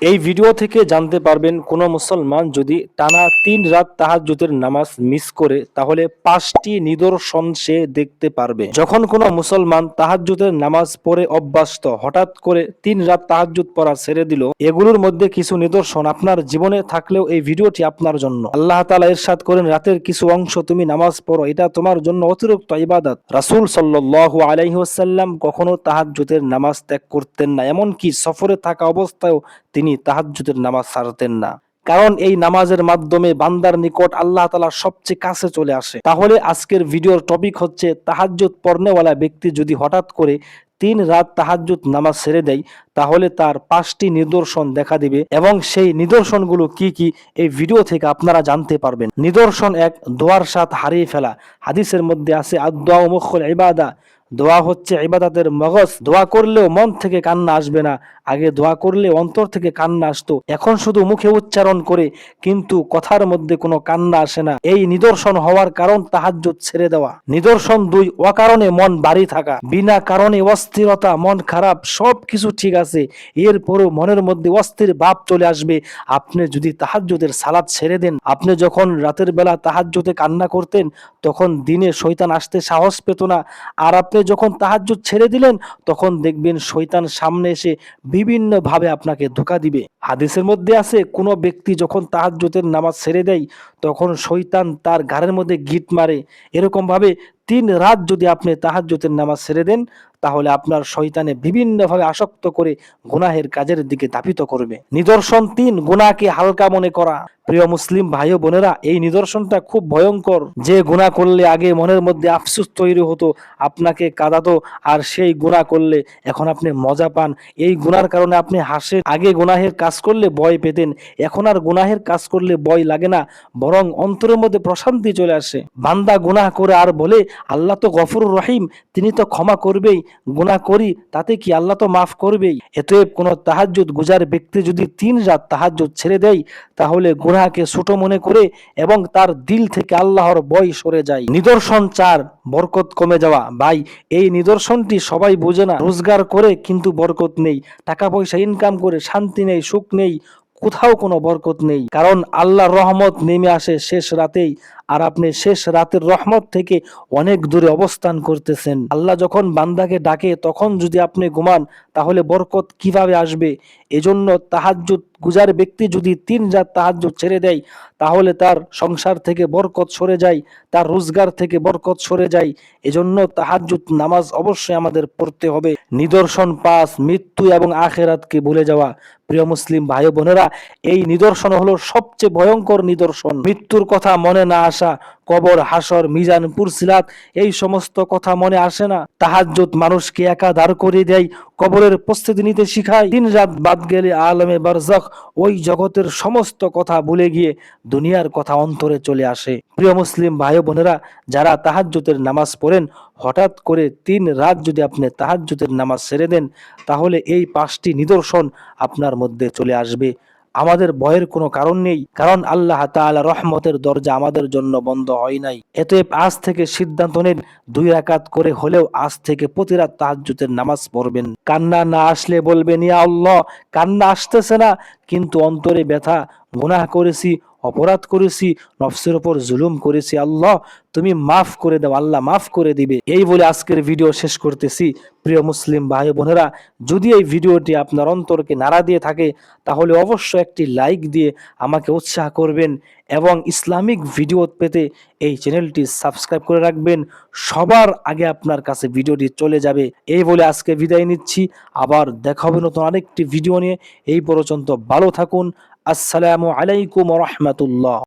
এই ভিডিও থেকে জানতে পারবেন কোন মুসলমান যদি টানা 3 রাত তাহাজ্জুদের নামাজ মিস করে তাহলে 5টি নিদর্শন সে দেখতে পারবে। যখন কোন মুসলমান তাহাজ্জুদের নামাজ পড়ে অভ্যস্ত হঠাৎ করে 3 রাত তাহাজ্জুদ পড়া ছেড়ে দিল, এগুলোর মধ্যে কিছু নিদর্শন আপনার জীবনে থাকলেও এই ভিডিওটি আপনার জন্য। আল্লাহ তাআলা ইরশাদ করেন, রাতের কিছু অংশ তুমি নামাজ পড়ো, এটা তোমার জন্য অতিরিক্ত ইবাদত। রাসূল সাল্লাল্লাহু আলাইহি ওয়াসাল্লাম কখনো তাহাজ্জুদের নামাজ ত্যাগ করতেন না, এমনকি সফরে থাকা অবস্থায়ও তিনি তাহাজ্জুদের নামাজ ছাড়তেন না। কারণ এই নামাজের মাধ্যমে বান্দার নিকট আল্লাহ তাআলা সবচেয়ে কাছে চলে আসে। তাহলে আজকের ভিডিওর টপিক হচ্ছে তাহাজ্জুদ পড়নেওয়ালা ব্যক্তি যদি হঠাৎ করে 3 রাত তাহাজ্জুদ নামাজ ছেড়ে দেয় তাহলে তার 5টি নিদর্শন দেখা দিবে, এবং সেই নিদর্শনগুলো কি কি এই ভিডিও থেকে আপনারা জানতে পারবেন। নিদর্শন 1, দোয়ার স্বাদ হারিয়ে ফেলা। হাদিসের মধ্যে আছে আদ-দুআ মুখুল ইবাদা, দোয়া হচ্ছে ইবাদতের মগজ। দোয়া করলেও মন থেকে কান্না আসবে না, আগে দোয়া করলে অন্তর থেকে কান্না আসতো, এখন শুধু মুখে উচ্চারণ করে কিন্তু কথার মধ্যে কোনো কান্না আসে না। এই নিদর্শন হওয়ার কারণ তাহাজ্জুদ ছেড়ে দেওয়া। নিদর্শন 2, অকারণে মন ভারী থাকা। বিনা কারণে অস্থিরতা, মন খারাপ, সবকিছু ঠিক আছে এরপরও মনের মধ্যে অস্থির ভাব চলে আসবে আপনি যদি তাহাজ্জুদের সালাত ছেড়ে দেন। আপনি যখন রাতের বেলা তাহাজ্জুদে কান্না করতেন তখন দিনে শয়তান আসতে সাহস পেত না, আর আপনি যখন তাহাজ্জুদ ছেড়ে দিলেন তখন দেখবেন শয়তান সামনে এসে বিভিন্ন ভাবে আপনাকে ধোঁকা দিবে। হাদিসের মধ্যে আছে কোন ব্যক্তি যখন তাহাজ্জুদের নামাজ ছেড়ে দেয় তখন শয়তান তার ঘাড়ের মধ্যে গিট মারে। এরকম ভাবে 3 রাত যদি আপনি তাহাজ্জুদের নামাজ ছেড়ে দেন তাহলে আপনার শয়তানে বিভিন্নভাবে আসক্ত করে গুনাহের কাজের দিকে ধাবিত করবে। নিদর্শন 3, গুনাহকে হালকা মনে করা। প্রিয় মুসলিম ভাই ও বোনেরা, এই নিদর্শনটা খুব ভয়ঙ্কর। যে গুনাহ করলে আগে মনের মধ্যে আফসোস তৈরি হতো, আপনাকে কাঁদাতো, আর সেই গুনাহ করলে এখন আপনি মজা পান। এই গুনার কারণে আপনি হাসেন। আগে গুনাহের কাজ করলে ভয় পেতেন, এখন আর গুনাহের কাজ করলে ভয় লাগে না, বরং অন্তরের মধ্যে প্রশান্তি চলে আসে। বান্দা গুনাহ করে আর বলে আল্লাহ তো গফুরুর রহিম, তিনি তো ক্ষমা করবেই, গুনাহ করি তাতে কি, আল্লাহ তো মাফ করবেই। এতএব কোন তাহাজ্জুদ গুজার ব্যক্তি যদি 3 রাত তাহাজ্জুদ ছেড়ে দেয় তাহলে গুনাহকে ছোট মনে করে এবং তার দিল থেকে আল্লাহর ভয় সরে যায়। নিদর্শন 4, বরকত কমে যাওয়া। ভাই, এই নিদর্শনটি সবাই বোঝে না। রোজগার করে কিন্তু বরকত নেই, টাকা পয়সা ইনকাম করে শান্তি নেই, সুখ নেই, কোথাও কোনো বরকত নেই। কারণ আল্লাহর রহমত নেমে আসে শেষ রাতেই, আর আপনি শেষ রাতের রহমত থেকে অনেক দূরে অবস্থান করতেছেন। আল্লাহ যখন বান্দাকে ডাকে তখন যদি আপনি ঘুমান তাহলে বরকত কিভাবে আসবে? এজন্য তাহাজ্জুদ গুজার ব্যক্তি যদি 3 রাত তাহাজ্জুদ ছেড়ে দেয় তাহলে তার সংসার থেকে বরকত সরে যায়, তার রোজগার থেকে বরকত সরে যায়। এজন্য তাহাজ্জুদ নামাজ অবশ্যই আমাদের পড়তে হবে। নিদর্শন 5, মৃত্যু এবং আখিরাতকে ভুলে যাওয়া। প্রিয় মুসলিম ভাই ও বোনেরা, এই নিদর্শন হলো সবচেয়ে ভয়ঙ্কর নিদর্শন। মৃত্যুর কথা মনে না আসা, কবর, হাসর, মিজান, পুরসিরাত, এই সমস্ত কথা মনে আসে না। তাহাজ্জুদ মানুষকে একা দাঁড় করিয়ে দেয়, কবরের প্রস্তুতি নিতে শিখায়। 3 রাত বাদ গেলে আলমে বারজাখ, ওই জগতের সমস্ত কথা ভুলে গিয়ে দুনিয়ার কথা অন্তরে চলে আসে। প্রিয় মুসলিম ভাই ও বোনেরা, যারা তাহাজ্জুদের নামাজ পড়েন হঠাৎ করে 3 রাত যদি আপনি তাহাজ্জুদের নামাজ ছেড়ে দেন তাহলে এই 5টি নিদর্শন আপনার মধ্যে চলে আসবে। আমাদের ভয়ের কোনো কারণ নেই, কারণ আল্লাহ তাআলা রহমতের দরজা আমাদের জন্য বন্ধ হয় নাই। অতএব আজ থেকে সিদ্ধান্ত নেন 2 রাকাত করে হলেও আজ থেকে প্রতি রাত তাহাজ্জুদের নামাজ পড়বেন। কান্না না আসলে বলবেন, ইয়া আল্লাহ, কান্না আসতেছে না কিন্তু অন্তরে ব্যথা, গুনাহ করেছি, অপরাধ করেছি, নফসের উপর জুলুম করেছি, আল্লাহ তুমি মাফ করে দাও, আল্লাহ মাফ করে দিবে। এই বলে আজকের ভিডিও শেষ করতেছি। প্রিয় মুসলিম ভাই বোনেরা, যদি এই ভিডিওটি আপনার অন্তরকে নাড়া দিয়ে থাকে তাহলে অবশ্যই একটি লাইক দিয়ে আমাকে উৎসাহ করবেন, এবং ইসলামিক ভিডিও পেতে এই চ্যানেলটি সাবস্ক্রাইব করে রাখবেন। সবার আগে আপনার কাছে ভিডিওটি চলে যাবে। এই বলে আজকে বিদায় নিচ্ছি, আবার দেখা হবে নতুন আরেকটি ভিডিও নিয়ে। এই পর্যন্ত ভালো থাকুন। আসসালামু আলাইকুম ওয়া রাহমাতুল্লাহ।